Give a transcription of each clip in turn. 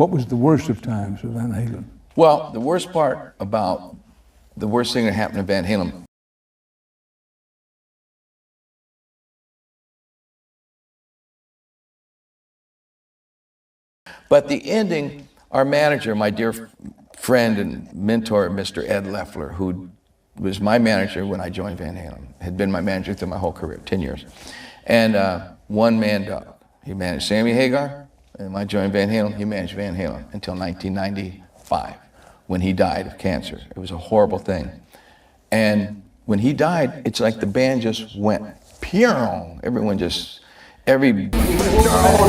What was the worst of times with Van Halen? Well, the worst part about the worst thing that happened to Van Halen. But the ending, our manager, my dear friend and mentor, Mr. Ed Leffler, who was my manager when I joined Van Halen, had been my manager through my whole career, 10 years. And one man dog. He managed Sammy Hagar, and when I joined Van Halen, he managed Van Halen until 1995, when he died of cancer. It was a horrible thing. And when he died, it's like the band just went pure. Everyone just, our own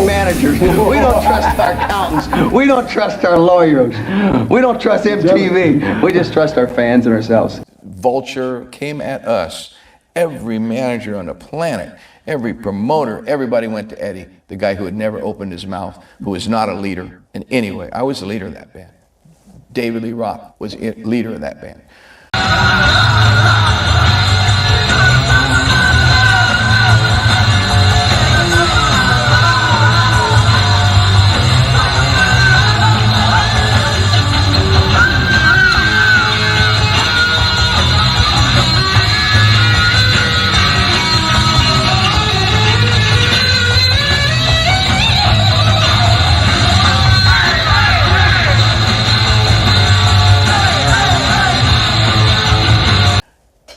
managers. We don't trust our accountants. We don't trust our lawyers. We don't trust MTV. We just trust our fans and ourselves. Vulture came at us. Every manager on the planet, every promoter, everybody went to Eddie, the guy who had never opened his mouth, who was not a leader in any way. I was the leader of that band. David Lee Roth was the leader of that band.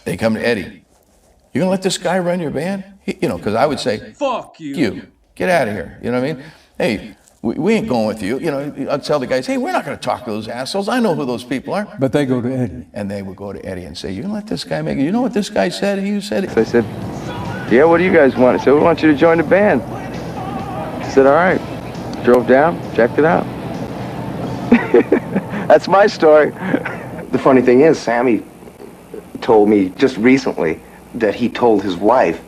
They come to Eddie. You gonna let this guy run your band? You know, because I would say, fuck you. Get out of here. You know what I mean? Hey, we ain't going with you. You know, I'd tell the guys, hey, we're not gonna talk to those assholes. I know who those people are. But they go to Eddie. And they would go to Eddie and say, you gonna let this guy make it? You know what this guy said? He said it. So I said, yeah, what do you guys want? I said, we want you to join the band. I said, all right. Drove down, checked it out. That's my story. The funny thing is, Sammy told me just recently that he told his wife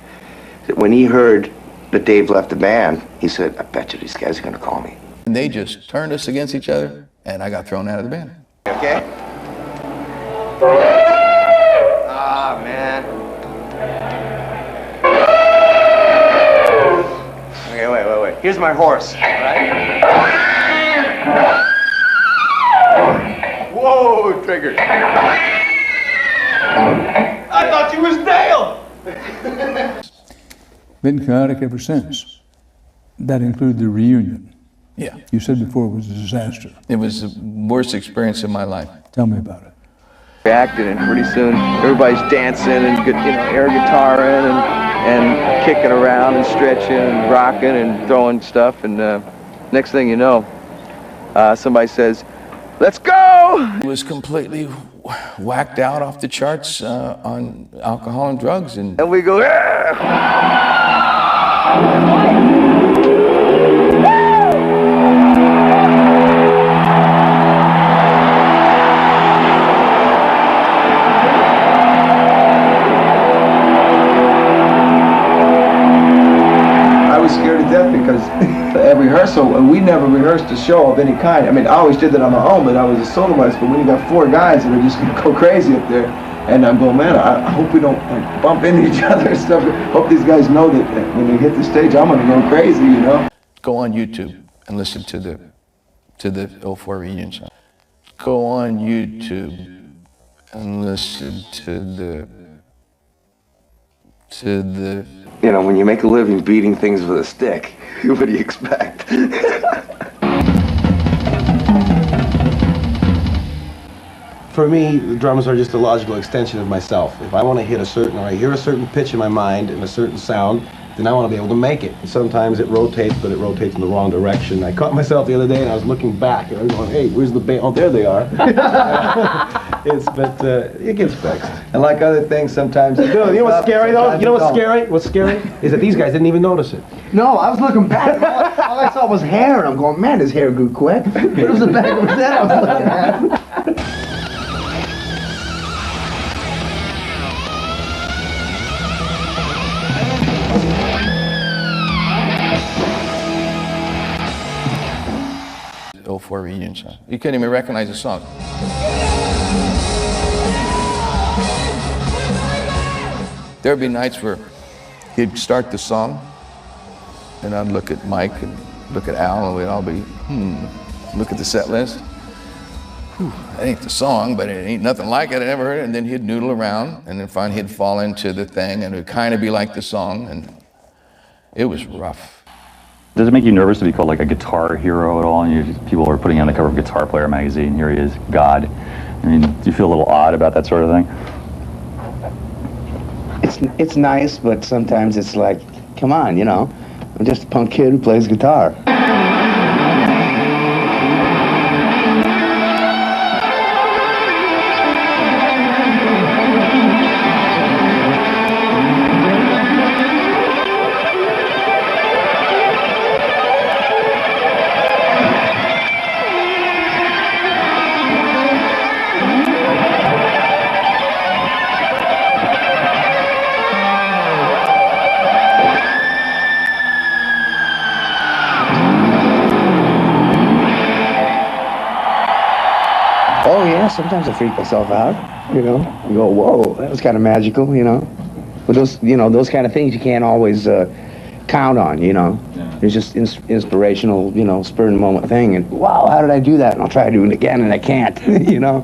that when he heard that Dave left the band, he said, I bet you these guys are going to call me. And they just turned us against each other, and I got thrown out of the band. Okay? Ah, man. Okay, wait. Here's my horse, right? Whoa, triggered. I thought you was Dale! Been chaotic ever since. That included the reunion. Yeah. You said before it was a disaster. It was the worst experience of my life. Tell me about it. Reacted, and pretty soon everybody's dancing and air guitaring and kicking around and stretching and rocking and throwing stuff. And next thing you know, somebody says, let's go! It was completely whacked out off the charts on alcohol and drugs. And we go, yeah! I was scared to death because at rehearsal, we never rehearsed a show of any kind. I mean, I always did that on my own, but I was a soloist. But when you got four guys that are just going to go crazy up there, and I'm going, man, I hope we don't bump into each other and stuff. Hope these guys know that when they hit the stage, I'm going to go crazy, you know? Go on YouTube and listen to the 04 reunion song. Go on YouTube and listen to the You know, when you make a living beating things with a stick, what do you expect? For me, the drums are just a logical extension of myself. If I want to hit or I hear a certain pitch in my mind and a certain sound, then I want to be able to make it. Sometimes it rotates, but it rotates in the wrong direction. I caught myself the other day and I was looking back and I was going, hey, where's the band? Oh, there they are. But it gets fixed. And like other things, sometimes... You know what's scary, though? You know what's scary? What's scary is that these guys didn't even notice it. No, I was looking back. All I saw was hair, and I'm going, man, his hair grew quick. But it was the back of his head I was looking at. '04 reunion song. You couldn't even recognize the song. There'd be nights where he'd start the song, and I'd look at Mike and look at Al, and we'd all be, look at the set list. Whew, that ain't the song, but it ain't nothing like it. I never heard it. And then he'd noodle around, and then finally he'd fall into the thing, and it would kind of be like the song, and it was rough. Does it make you nervous to be called like a guitar hero at all? And people are putting you on the cover of Guitar Player magazine. Here he is, God. I mean, do you feel a little odd about that sort of thing? It's nice, but sometimes it's like, come on, you know, I'm just a punk kid who plays guitar. Oh yeah, sometimes I freak myself out, you know. You go, whoa, that was kind of magical, you know. But those, you know, those kind of things you can't always count on, you know. Yeah. It's just inspirational, you know, spur of the moment thing. And wow, how did I do that? And I'll try to do it again, and I can't, you know.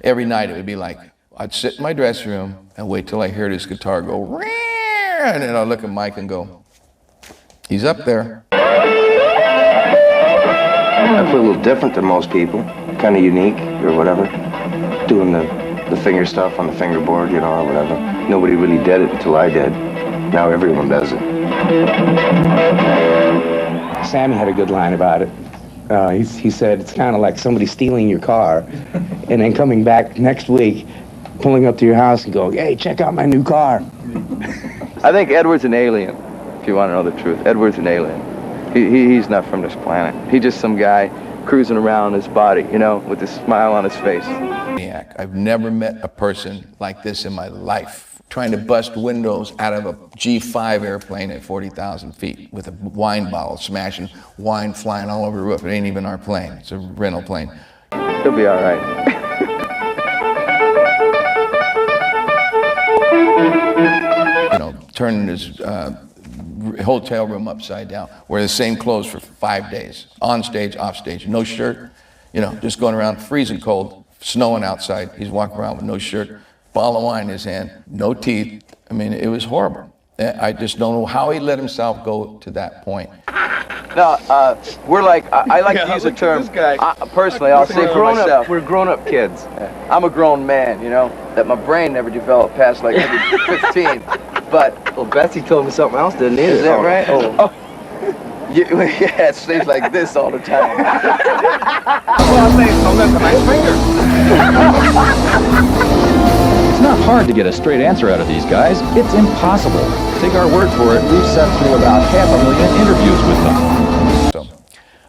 Every night it would be like, I'd sit in my dressing room and wait till I heard his guitar go, and then I'd look at Mike and go, he's up there. I play a little different than most people, kind of unique or whatever, doing the finger stuff on the fingerboard, you know, or whatever. Nobody really did it until I did. Now everyone does it. Sammy had a good line about it. He said, it's kind of like somebody stealing your car and then coming back next week, pulling up to your house and going, hey, check out my new car. I think Edward's an alien, if you want to know the truth. Edward's an alien. He's not from this planet. He's just some guy cruising around his body, you know, with a smile on his face. I've never met a person like this in my life, trying to bust windows out of a G5 airplane at 40,000 feet with a wine bottle, smashing wine flying all over the roof. It ain't even our plane. It's a rental plane. He'll be all right. You know, turning his hotel room upside down, wear the same clothes for 5 days, on stage, off stage, no shirt, you know, just going around freezing cold, snowing outside. He's walking around with no shirt, bottle of wine in his hand, no teeth. I mean, it was horrible. I just don't know how he let himself go to that point. No, we're like, I like to use a term, personally, I'll say for myself. We're grown-up kids. I'm a grown man, you know, that my brain never developed past like maybe 15. But, well, Betsy told me something else, didn't he? Is that right? Oh. Yeah, it stays like this all the time. Well, I'm saying, so that's a nice finger. It's not hard to get a straight answer out of these guys. It's impossible. Take our word for it, we've sat through about 500,000 interviews with them. So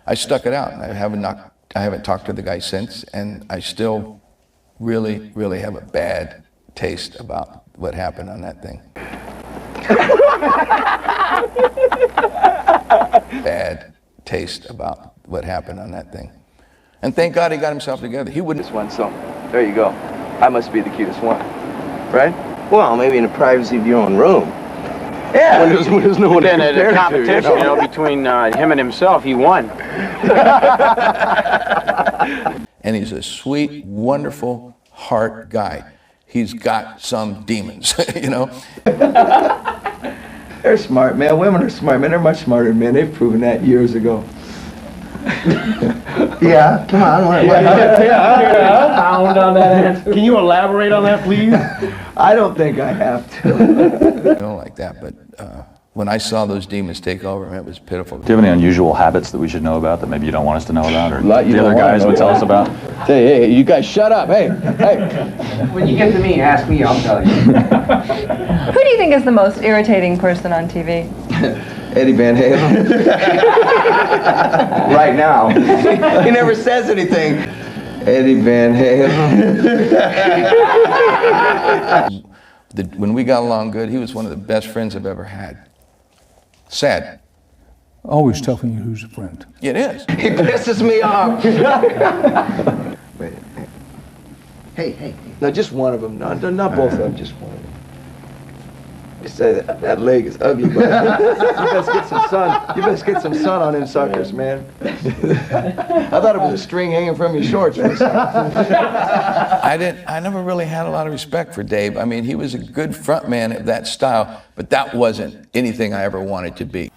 I stuck it out. I haven't talked to the guy since, and I still really, really have a bad taste about what happened on that thing. Bad taste about what happened on that thing. And thank God he got himself together. He wouldn't. This one, so there you go. I must be the cutest one, right? Well, maybe in the privacy of your own room. Yeah. When there's no one to compare in a competition, you know, between him and himself, he won. And he's a sweet, wonderful heart guy. He's got some demons, you know. They're smart, man. Women are smart, man. They're much smarter than men. They've proven that years ago. Yeah, come on. Pound on that answer. Can you elaborate on that, please? I don't think I have to. I don't like that, but when I saw those demons take over him, it was pitiful. Do you have any unusual habits that we should know about that maybe you don't want us to know about, or Lot you the don't other wanna guys know would tell about. us about? Hey, you guys shut up. Hey. When you get to me, ask me, I'll tell you. Who do you think is the most irritating person on TV? Eddie VanHalen. Right now. He never says anything. Eddie VanHalen. When we got along good, he was one of the best friends I've ever had. Sad. Always telling you who's a friend. It is. He pisses me off. Wait. Hey. No, just one of them. No, not both of them, just one of them. Say that leg is ugly, but you best get some sun. You best get some sun on them suckers, man. I thought it was a string hanging from your shorts. I never really had a lot of respect for Dave. I mean, he was a good front man of that style, but that wasn't anything I ever wanted to be.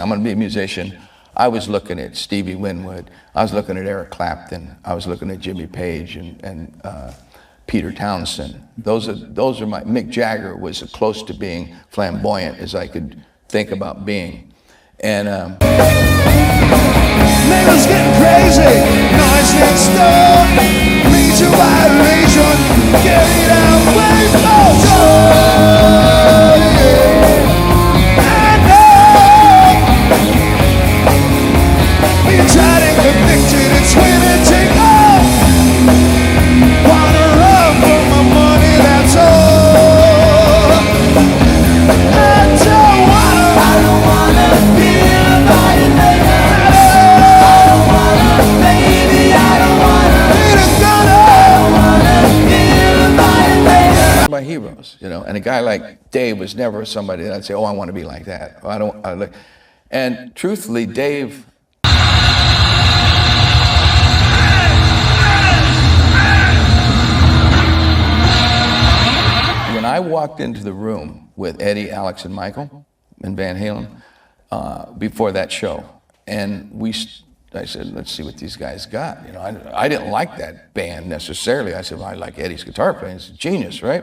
I'm going to be a musician. I was looking at Stevie Winwood. I was looking at Eric Clapton. I was looking at Jimmy Page and Peter Townsend. Those are my. Mick Jagger was as close to being flamboyant as I could think about being. And neighbors getting crazy, noise next door. Major violation, get it out, wait for being tried and convicted, it's winning, take off. Wanna run for my money, that's all. I don't wanna be anybody later. I don't wanna, baby, I don't wanna be the gunner. I don't wanna be anybody later. my heroes, you know, and a guy like Dave was never somebody that I'd say, oh, I want to be like that. And truthfully, Dave. When I walked into the room with Eddie, Alex, and Michael in Van Halen before that show, and I said, let's see what these guys got. You know, I didn't like that band necessarily. I said, well, I like Eddie's guitar playing. It's a genius, right?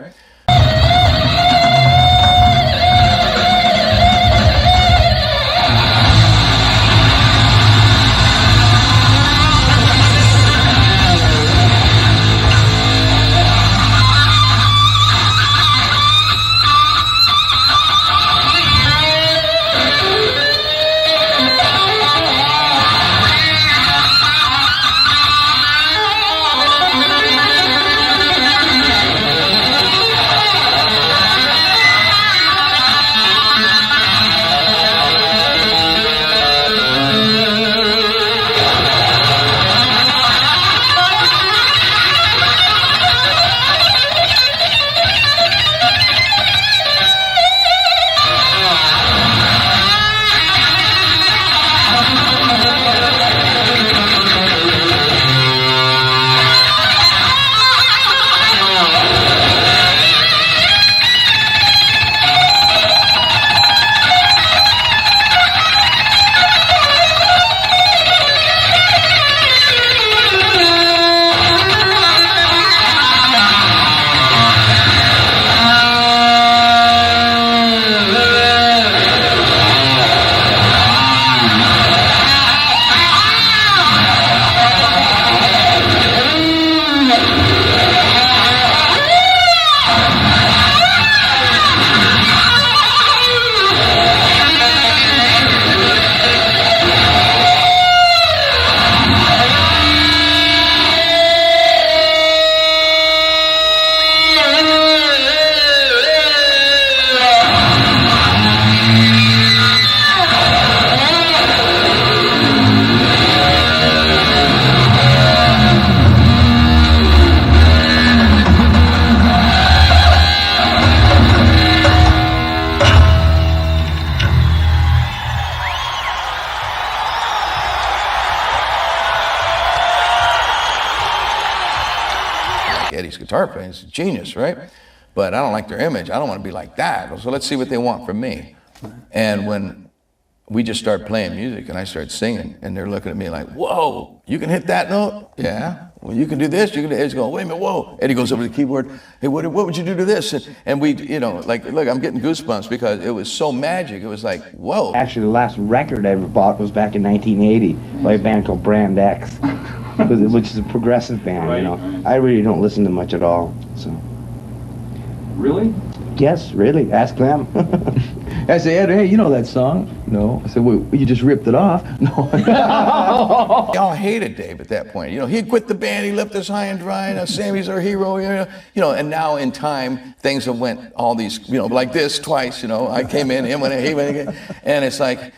Eddie's guitar playing is a genius, right? But I don't like their image. I don't want to be like that. So let's see what they want from me. And when we just started playing music, and I started singing, and they're looking at me like, whoa, you can hit that note? Yeah. Well, you can do this, you can do this. He's going, wait a minute, whoa. Eddie goes over to the keyboard, hey, what would you do to this? And we, you know, like, look, I'm getting goosebumps because it was so magic. It was like, whoa. Actually, the last record I ever bought was back in 1980 by a band called Brand X, which is a progressive band, you know. I really don't listen to much at all, so. Really? Yes, really. Ask them. I say, Ed, hey, you know that song? No. I said, well, you just ripped it off. No. Y'all hated Dave at that point. You know, he quit the band, he left us high and dry, and Sammy's our hero, you know, and now in time, things have went all these, you know, like this twice, you know. I came in, him went in, he went in, and it's like,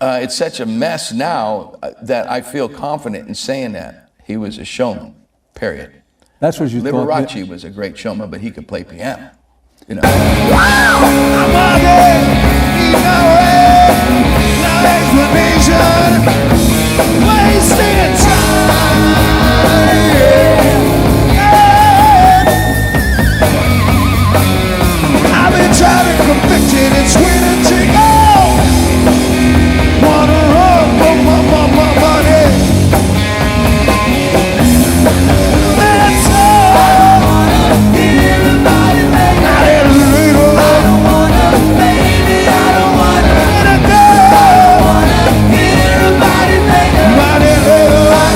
it's such a mess now that I feel confident in saying that. He was a showman, period. That's what you thought. Liberace was a great showman, but he could play piano. You know. I've been trying to convict it, it's winning to go. Wanna run for my money. That's all. I don't wanna hear about it, baby. I don't wanna, baby, I don't wanna let it go. I don't wanna hear about it, baby. I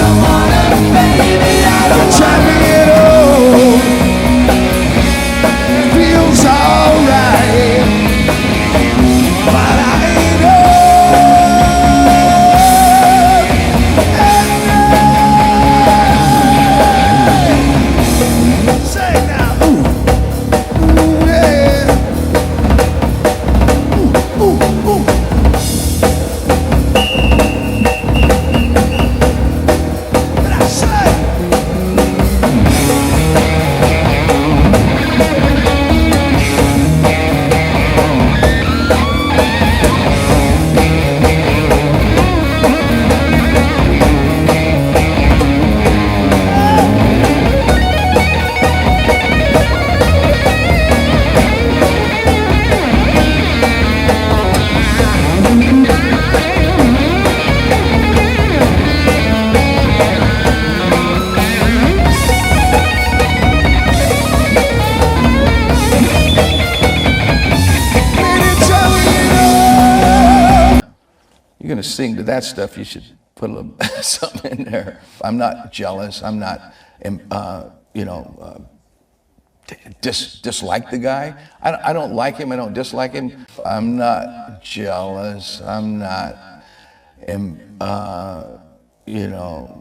don't wanna, baby, I don't wanna. Try me at all. It feels alright, but I ain't up. Say now, ooh, yeah. Ooh. What I say? You're going to sing to that stuff, you should put a little something in there. I'm not jealous. I'm not, you know, dislike the guy. I don't like him. I don't dislike him. I'm not jealous. I'm not, you know.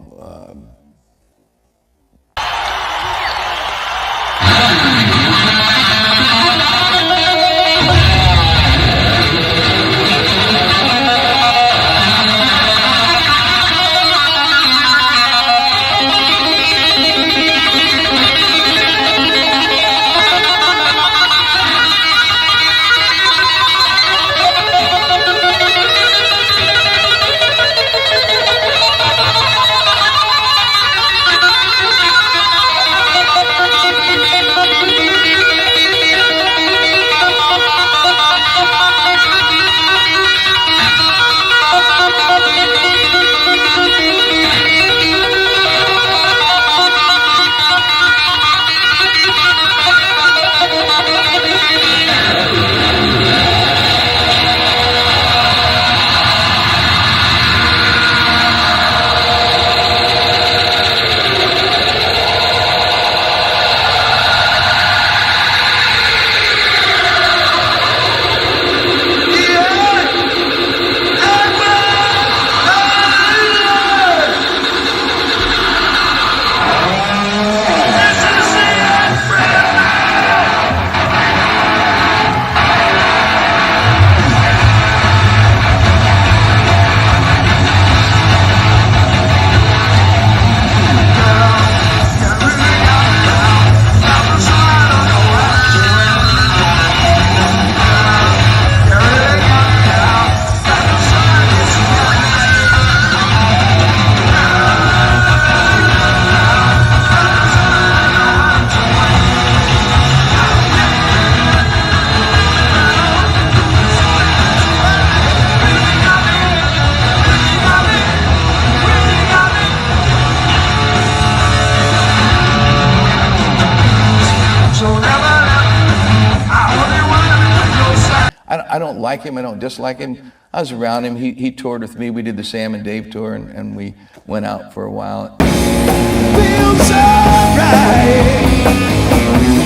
I don't like him, I don't dislike him. I was around him, he toured with me, we did the Sam and Dave tour, and we went out for a while. Feels so right,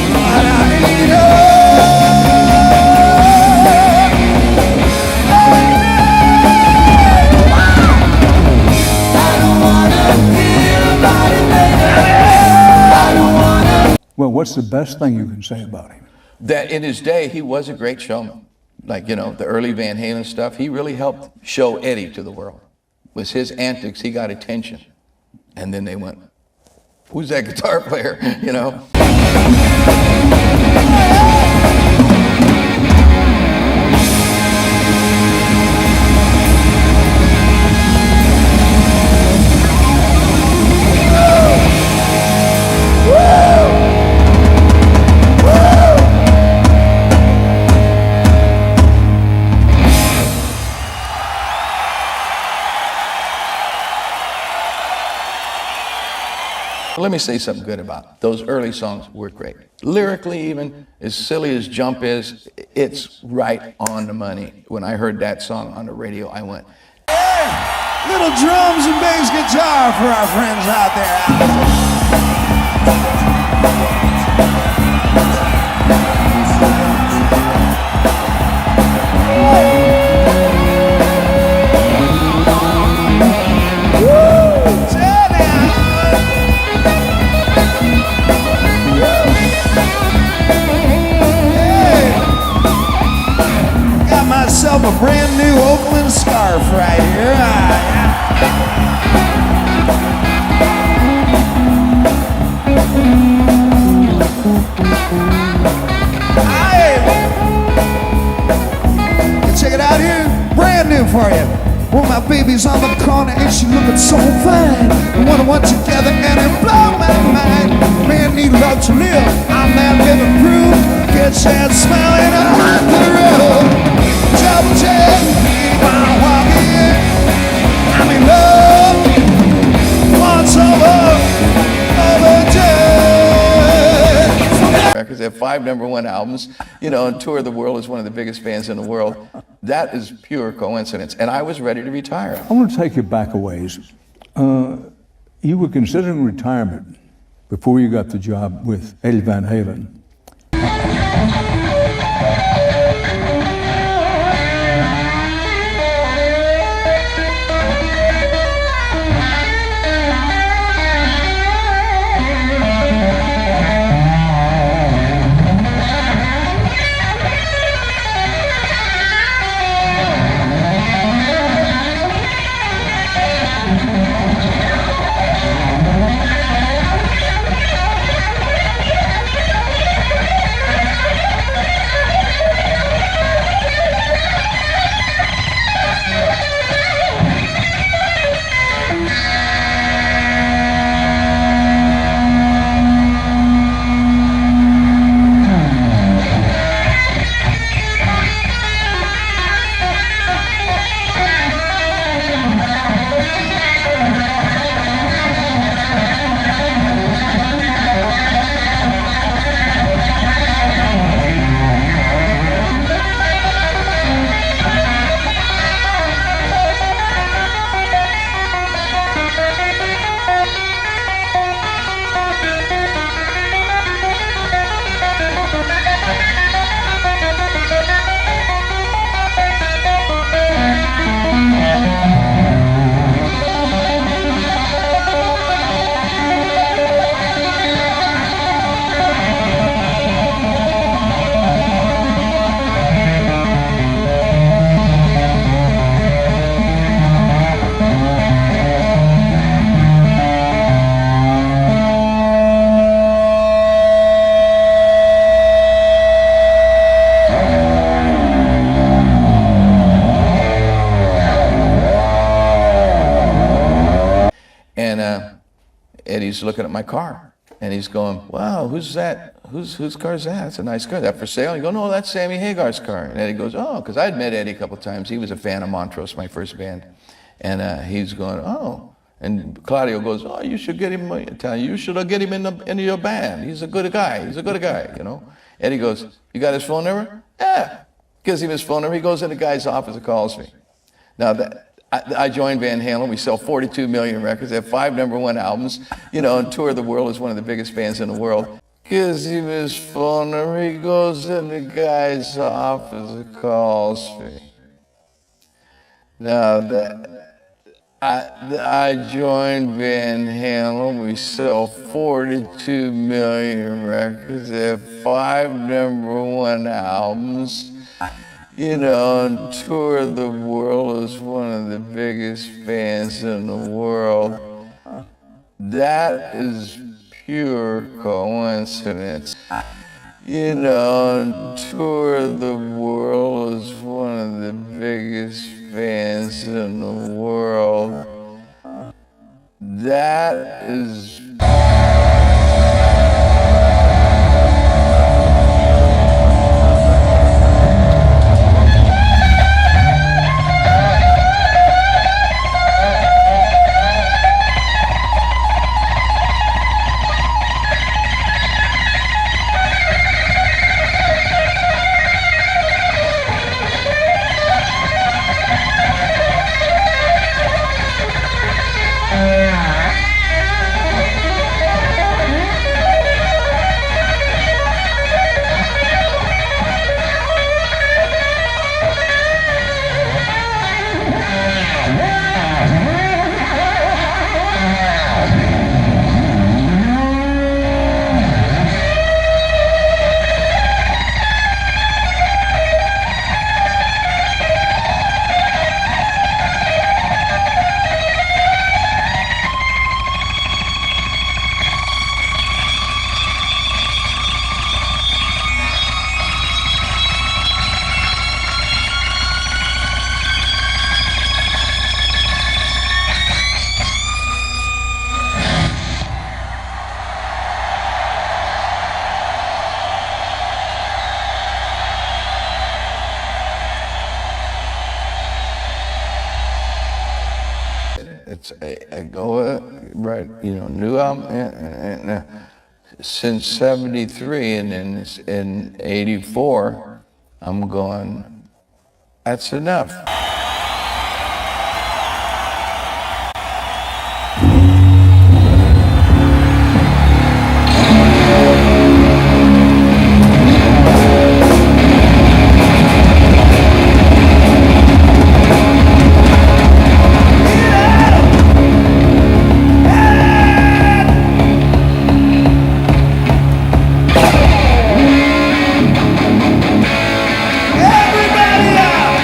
but I need her. Well, what's the best thing you can say about him? That in his day, he was a great showman. Like, you know, the early Van Halen stuff, he really helped show Eddie to the world. Was his antics, he got attention. And then they went, who's that guitar player, you know? Let me say something good about it. Those early songs were great. Lyrically even, as silly as Jump is, it's right on the money. When I heard that song on the radio, I went, hey, little drums and bass guitar for our friends out there. A brand new Oakland scarf right here. Check it out here, brand new for you. Well, my baby's on the corner and she looking so fine. We wanna work together and it blow my mind. Man need love to live. I'm that living proof. Get that smell in a hot room. Double check, while I'm walking, I'm in love, once over, records, they have 5 #1 albums, you know, and tour the world as one of the biggest bands in the world. That is pure coincidence, and I was ready to retire. I want to take you back a ways. You were considering retirement before you got the job with Eddie Van Halen. Eddie's looking at my car, and he's going, wow, who's that? Whose car is that? That's a nice car. Is that for sale? You go, no, that's Sammy Hagar's car. And Eddie goes, oh, because I'd met Eddie a couple of times. He was a fan of Montrose, my first band. And he's going, oh. And Claudio goes, oh, you should get him, you should get him into your band. He's a good guy. He's a good guy, you know. Eddie goes, you got his phone number? Yeah. Gives him his phone number. He goes in the guy's office and calls me. Now, I joined Van Halen. We sell 42 million records. They have 5 #1 albums, and tour the world as one of the biggest bands in the world. Gives him his phone number. He goes in the guy's office and calls me. Now, I joined Van Halen. We sell 42 million records. They have 5 #1 albums. And tour the world as one of the biggest bands in the world. That is pure coincidence. Tour the world as one of the biggest bands in the world. That is... new album, since 73, and then in 84, I'm going, that's enough. Everybody out!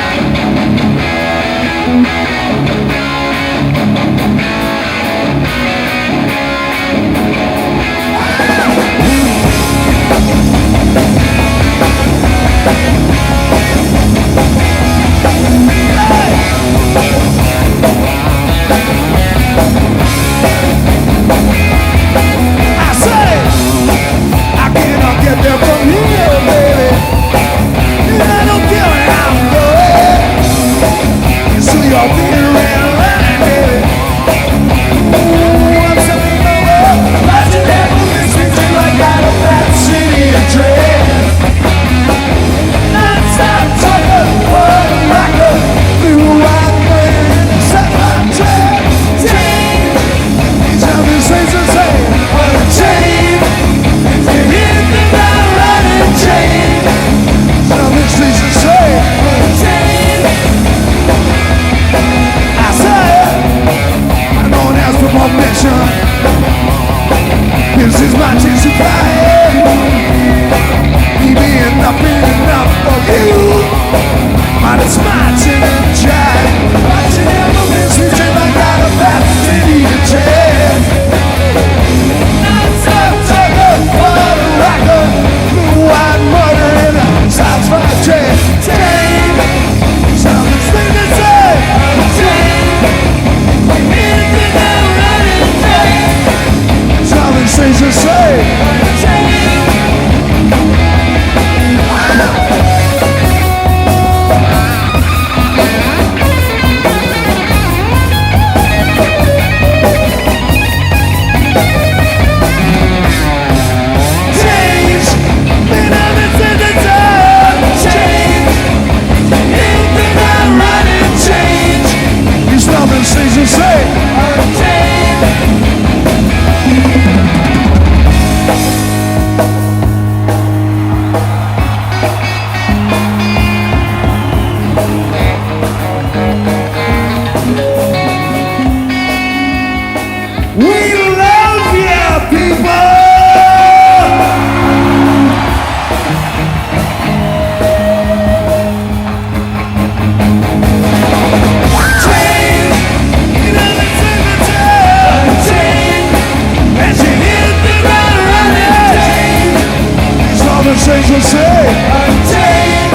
will say, unchained,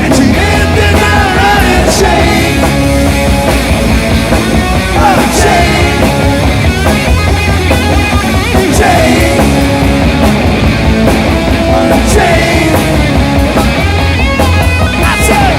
and she ended my running chain. Unchained, chained, unchained. I said.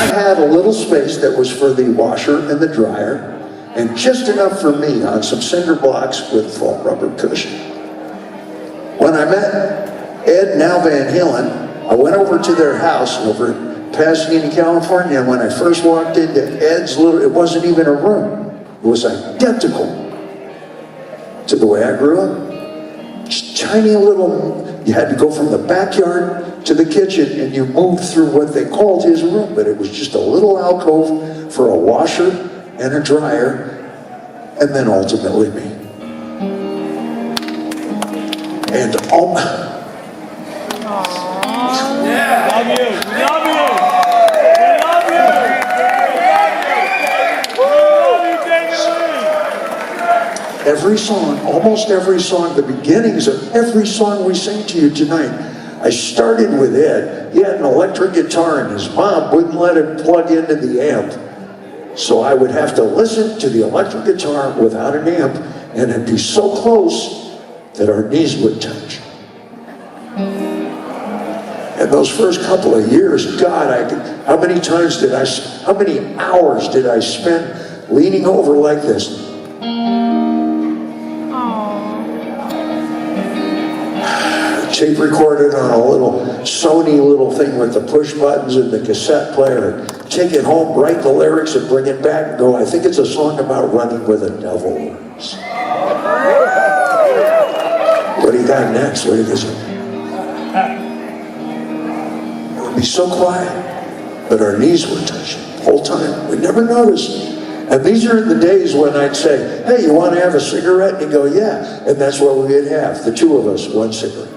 Had a little space that was for the washer and the dryer, and just enough for me on some cinder blocks with foam rubber cushion. When I met Ed, now VanHalen, I went over to their house over in Pasadena, California, and when I first walked into Ed's little, it wasn't even a room. It was identical to the way I grew up. Just tiny little, you had to go from the backyard to the kitchen, and you moved through what they called his room, but it was just a little alcove for a washer and a dryer, and then ultimately me. And all Yeah. Love you. Love you. Love you. every song, almost every song, the beginnings of every song we sing to you tonight, I started with Ed. He had an electric guitar and his mom wouldn't let him plug into the amp. So I would have to listen to the electric guitar without an amp, and it'd be so close that our knees would touch. And those first couple of years, God, how many hours did I spend leaning over like this? Tape recorded on a little Sony little thing with the push buttons and the cassette player. Take it home, write the lyrics, and bring it back and go, I think it's a song about running with a devil. What do you got next? What do you got? It would be so quiet, but our knees were touching the whole time. We never noticed. And these are the days when I'd say, hey, you want to have a cigarette? And he'd go, yeah. And that's what we'd have, the two of us, one cigarette.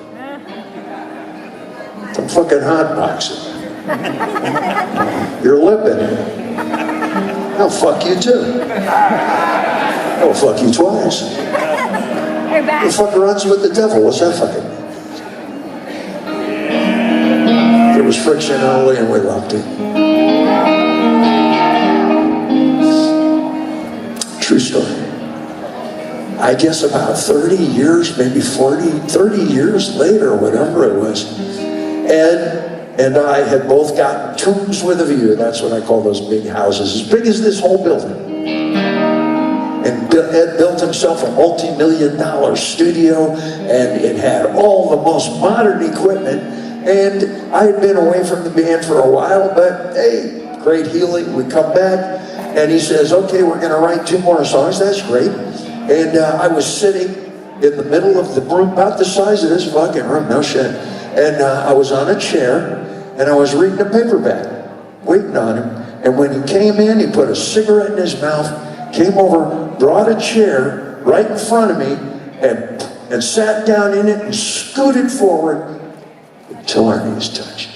I'm fucking hotboxing. You're lipping. I'll fuck you too. I'll fuck you twice. The fuck runs with the devil. What's that fucking mean? There was friction early and we loved it. True story. I guess about 30 years, maybe 30 years later, whatever it was, Ed and I had both gotten tombs with a view. That's what I call those big houses, as big as this whole building. And Ed built himself a multi-million-dollar studio, and it had all the most modern equipment. And I had been away from the band for a while, but hey, great healing. We come back, and he says, okay, we're going to write 2 more songs. That's great. And I was sitting in the middle of the room, about the size of this fucking room, no shit. And I was on a chair, and I was reading a paperback, waiting on him. And when he came in, he put a cigarette in his mouth, came over, brought a chair right in front of me, and sat down in it and scooted forward until our knees touched.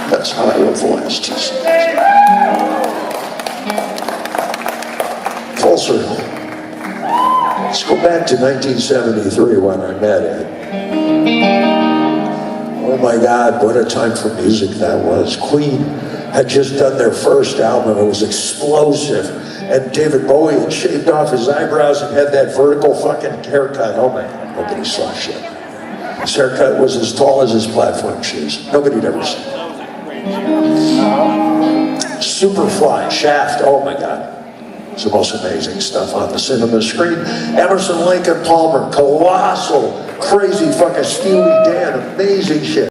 That's how I wrote the last 2 songs. Full circle. Let's go back to 1973 when I met Ed. Oh my God, what a time for music that was. Queen had just done their first album. It was explosive. And David Bowie had shaved off his eyebrows and had that vertical fucking haircut. Oh my God, nobody saw shit. His haircut was as tall as his platform shoes. Nobody'd ever seen it. Superfly, Shaft, oh my God. It's the most amazing stuff on the cinema screen. Emerson, Lake and Palmer, colossal, crazy fucking Steely Dan, amazing shit.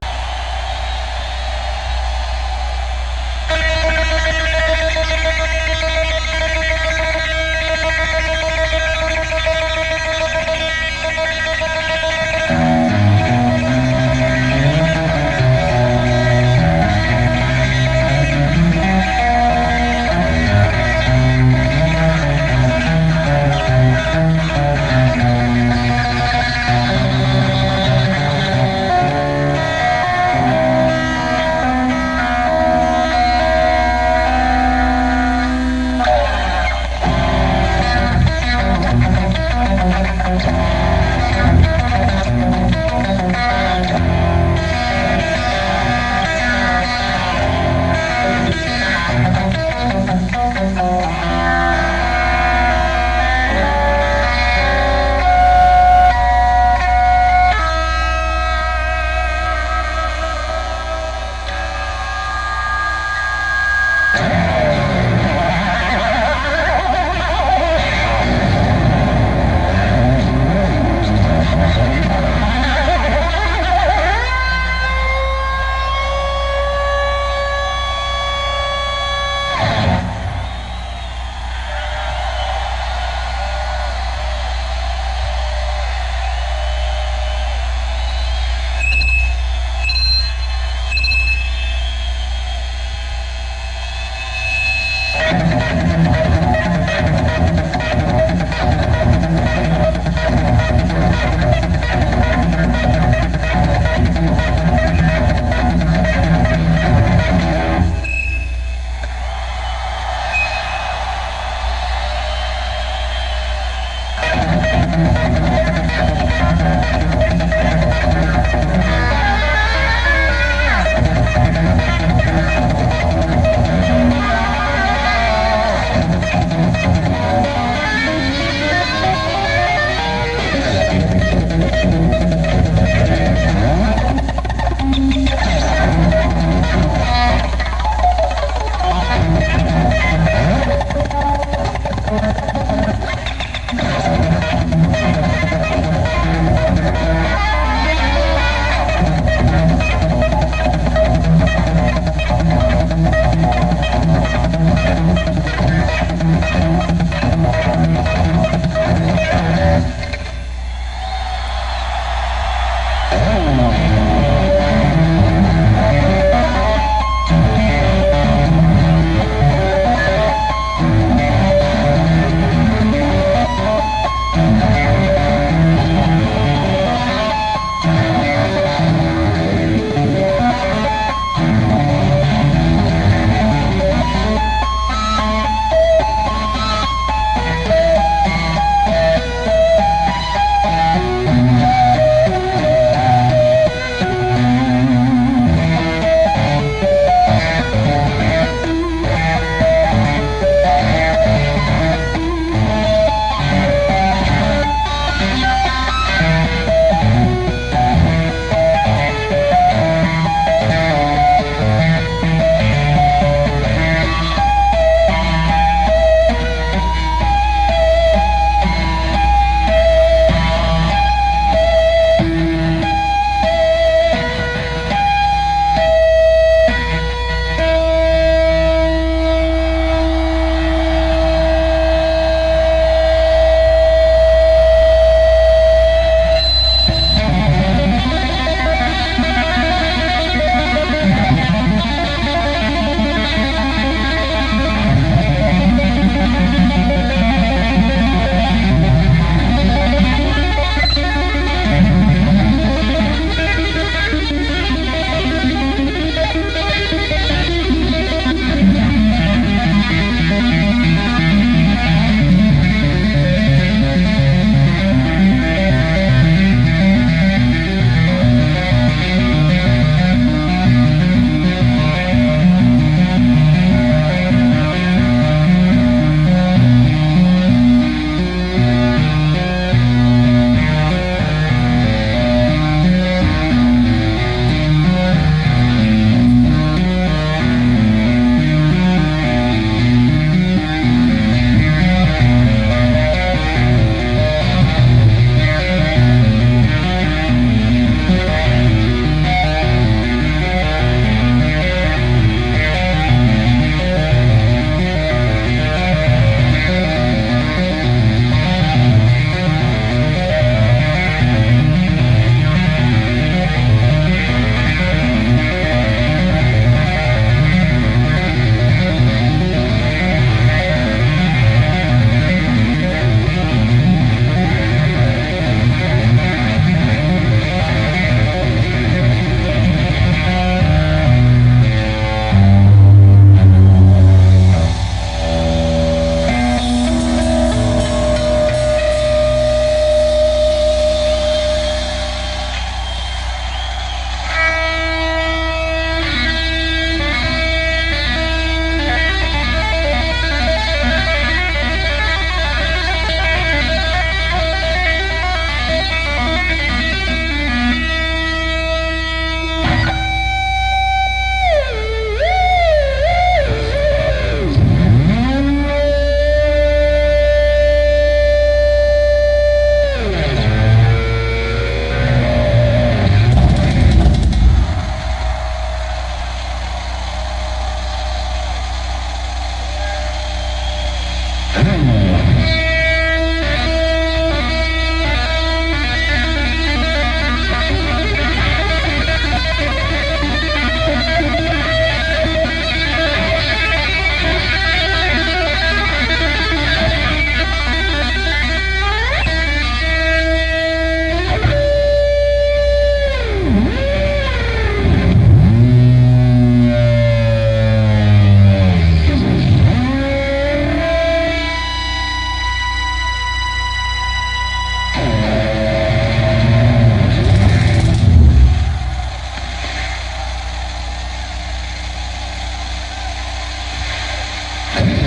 Hey!